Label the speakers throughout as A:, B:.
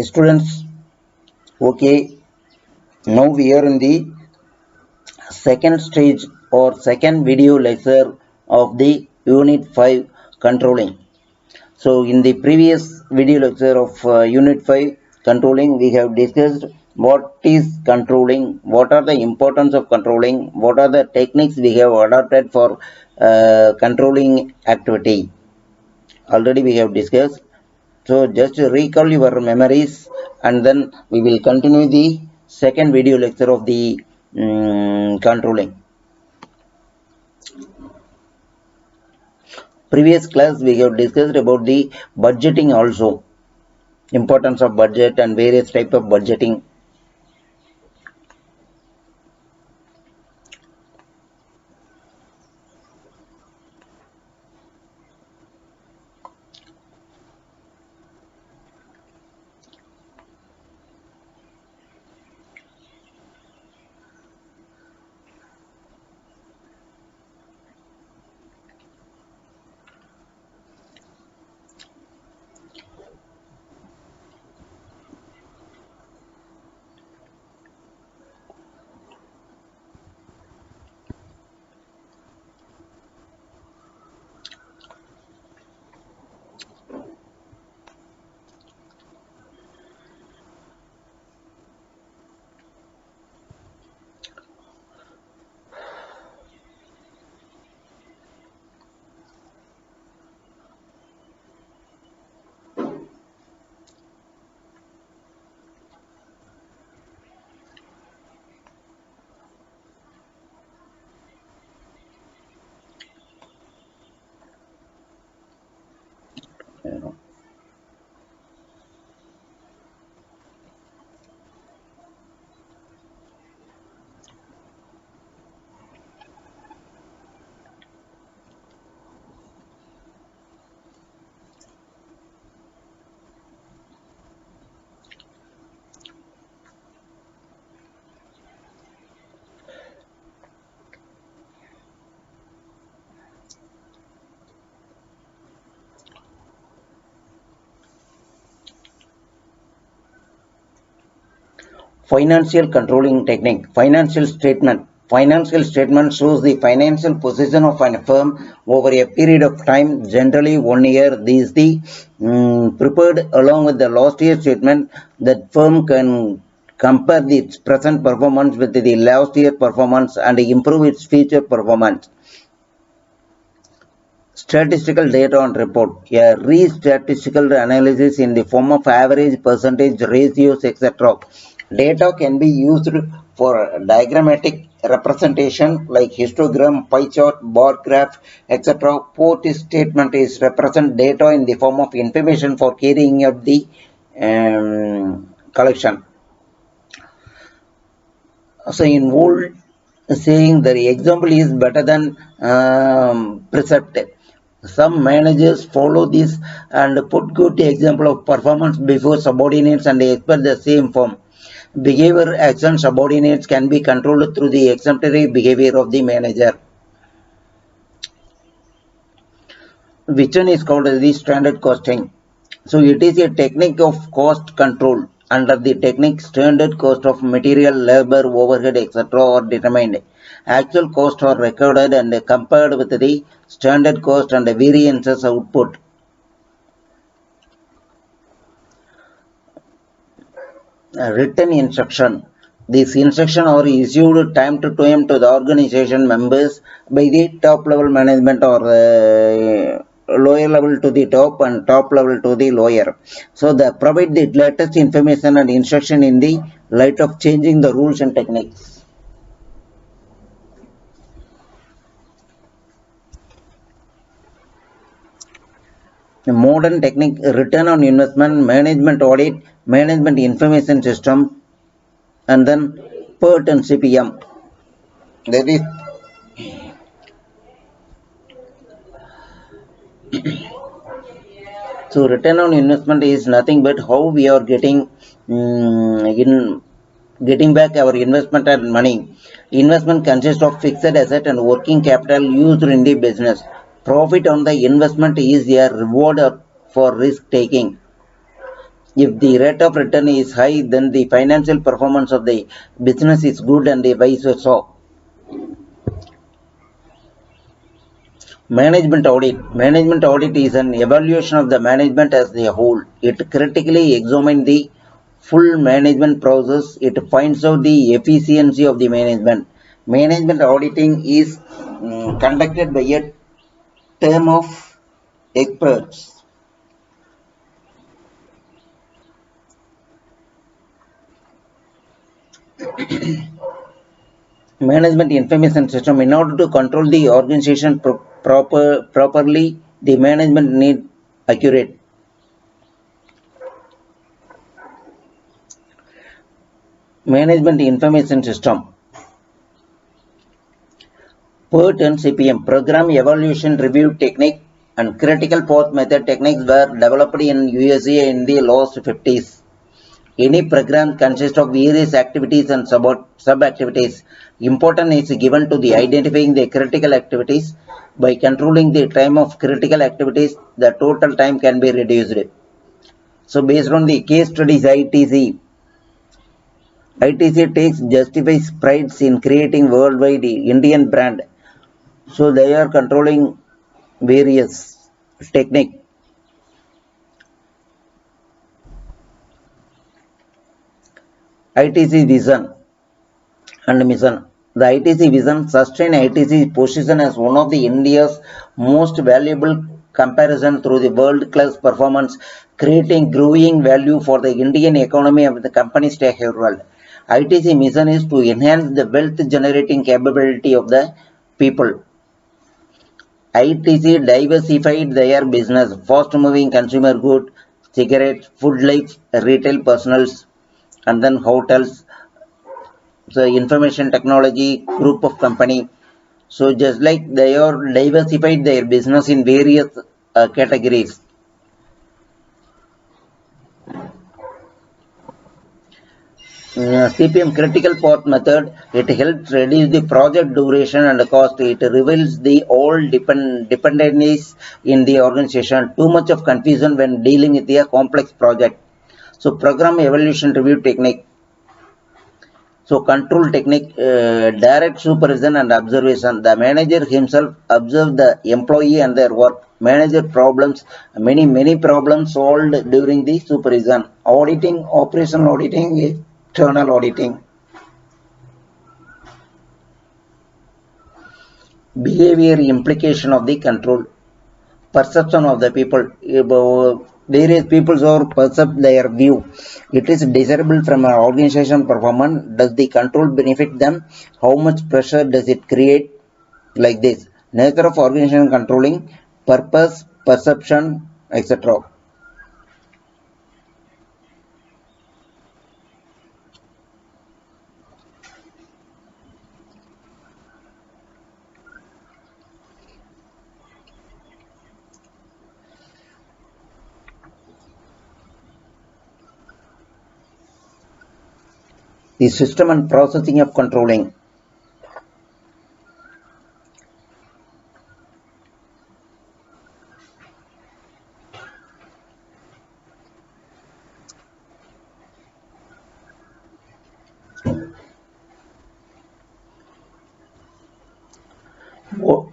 A: Students, okay, now we are in the second stage or second video lecture of the Unit 5 controlling. So, in the previous video lecture of Unit 5 controlling, we have discussed what is controlling, what are the importance of controlling, what are the techniques we have adopted for controlling activity. Already we have discussed. So just recall your memories and then we will continue the second video lecture of the controlling. Previous class we have discussed about the budgeting also, importance of budget and various type of budgeting. Financial controlling technique. Financial statement. Financial statement shows the financial position of a firm over a period of time, generally 1 year. This is the prepared along with the last year statement. That firm can compare its present performance with the last year performance and improve its future performance. Statistical data on report. A statistical analysis in the form of average, percentage, ratios, etc. Data can be used for diagrammatic representation like histogram, pie chart, bar graph, etc. Port statement is represent data in the form of information for carrying out the collection. So in old saying, the example is better than precept. Some managers follow this and put good example of performance before subordinates and expect the same form. Behavior action subordinates can be controlled through the exemplary behavior of the manager. Which one is called as the standard costing. So it is a technique of cost control. Under the technique, standard cost of material, labor, overhead, etc. are determined. Actual costs are recorded and compared with the standard cost and the variances output. Written instruction. These instructions are issued time to time to the organization members by the top level management or lower level to the top and top level to the lower. So they provide the latest information and instruction in the light of changing the rules and techniques. A modern technique, return on investment, management audit, management information system, and then PERT and CPM. That is so return on investment is nothing but how we are in getting back our investment and money. Investment consists of fixed asset and working capital used in the business. Profit on the investment is a reward for risk taking. If the rate of return is high, then the financial performance of the business is good and vice versa. Management audit. Management audit is an evaluation of the management as a whole. It critically examines the full management process. It finds out the efficiency of the management. Management auditing is conducted by a team of experts. Management information system. In order to control the organization properly, the management need accurate management information system. PERT and CPM, Program Evaluation Review Technique and Critical Path Method techniques were developed in USA in the last 50s. Any program consists of various activities and sub-activities. Importance is given to the identifying the critical activities. By controlling the time of critical activities, the total time can be reduced. So based on the case studies ITC takes justifies prides in creating worldwide Indian brand. So they are controlling various technique. ITC vision and mission. The ITC vision sustain ITC position as one of the India's most valuable comparison through the world-class performance, creating growing value for the Indian economy of the company stakeholder. ITC mission is to enhance the wealth generating capability of the people. ITC diversified their business, fast-moving consumer goods, cigarettes, food like retail personals, and then hotels, the information technology group of company. So just like they are diversified their business in various categories. CPM critical path method, it helps reduce the project duration and cost. It reveals the all dependencies in the organization. Too much of confusion when dealing with a complex project. So program evaluation review technique. So control technique, direct supervision and observation. The manager himself observes the employee and their work. Manager problems, many problems solved during the supervision. Auditing, operational auditing, external auditing. Behavior implication of the control. Perception of the people. Various peoples or perceive their view. It is desirable from an organization performance. Does the control benefit them? How much pressure does it create? Like this. Nature of organization controlling, purpose, perception, etc. The system and processing of controlling.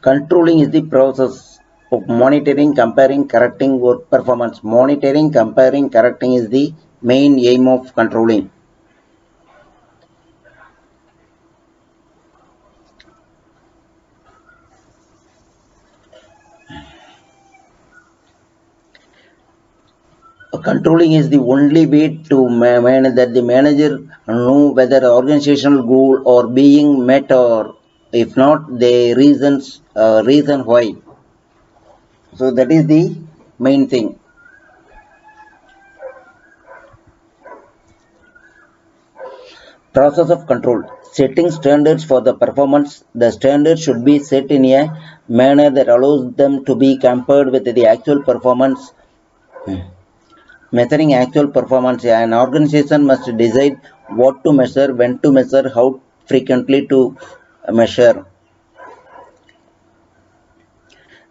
A: Controlling is the process of monitoring, comparing, correcting work performance. Monitoring, comparing, correcting is the main aim of controlling. Controlling is the only way to manage that the manager know whether the organizational goal are being met or if not, the reason why. So that is the main thing. Process of control. Setting standards for the performance. The standards should be set in a manner that allows them to be compared with the actual performance. Measuring actual performance. An organization must decide what to measure, when to measure, how frequently to measure.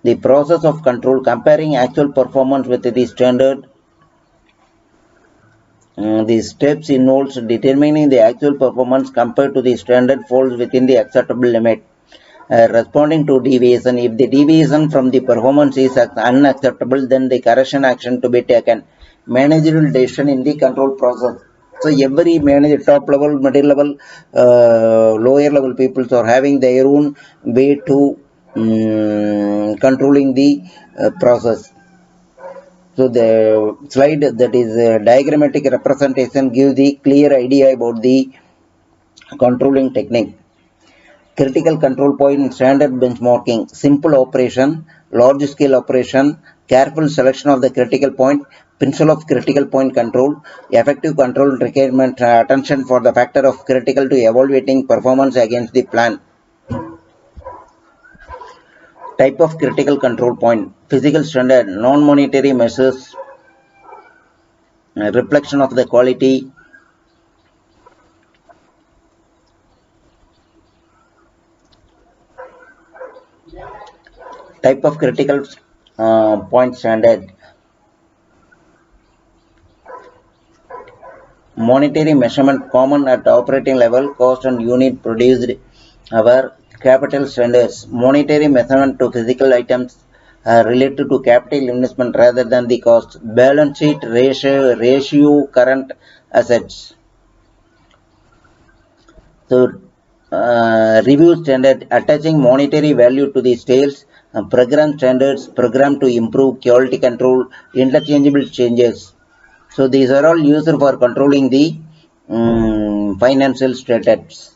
A: The process of control, comparing actual performance with the standard. These steps involves determining the actual performance compared to the standard falls within the acceptable limit. Responding to deviation. If the deviation from the performance is unacceptable, then the correction action to be taken. Managerial decision in the control process. So every manager, top level, middle level, lower level peoples are having their own way to controlling the process. So the slide that is diagrammatic representation gives the clear idea about the controlling technique. Critical control point standard benchmarking, simple operation, large scale operation, careful selection of the critical point, principle of critical point control, effective control requirement, attention for the factor of critical to evaluating performance against the plan. Type of critical control point, physical standard, non-monetary measures, reflection of the quality. Type of critical point standard, monetary measurement common at operating level, cost and unit produced. Our capital standards, monetary measurement to physical items related to capital investment rather than the cost. Balance sheet ratio current assets. So, review standard attaching monetary value to the sales, program standards, program to improve quality control, interchangeable changes. So these are all used for controlling the financial status.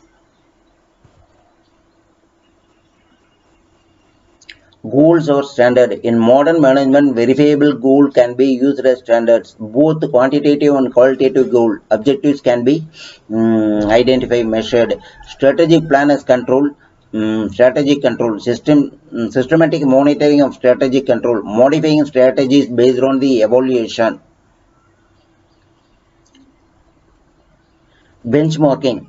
A: Goals or standard. In modern management, verifiable goal can be used as standards. Both quantitative and qualitative goal objectives can be identified, measured. Strategic plan as control. Strategic control systematic monitoring of strategic control, modifying strategies based on the evaluation. Benchmarking.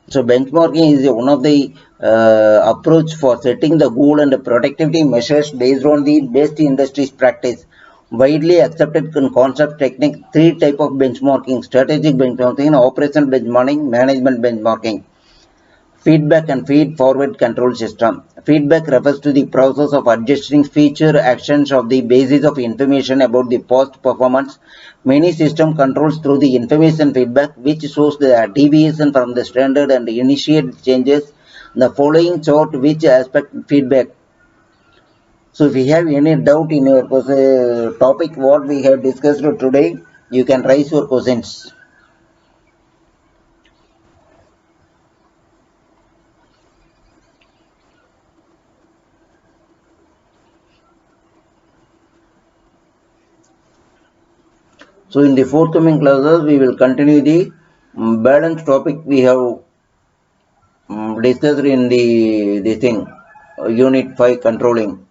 A: So benchmarking is one of the approach for setting the goal and the productivity measures based on the best industry's practice. Widely accepted concept technique, three type of benchmarking: strategic benchmarking, operational benchmarking, management benchmarking. Feedback and feed-forward control system. Feedback refers to the process of adjusting feature actions of the basis of information about the past performance. Many system controls through the information feedback, which shows the deviation from the standard and initiate changes. The following chart which aspect feedback. So if you have any doubt in your topic what we have discussed today, you can raise your questions. So in the forthcoming classes, we will continue the balance topic we have discussed in the thing, unit 5 controlling.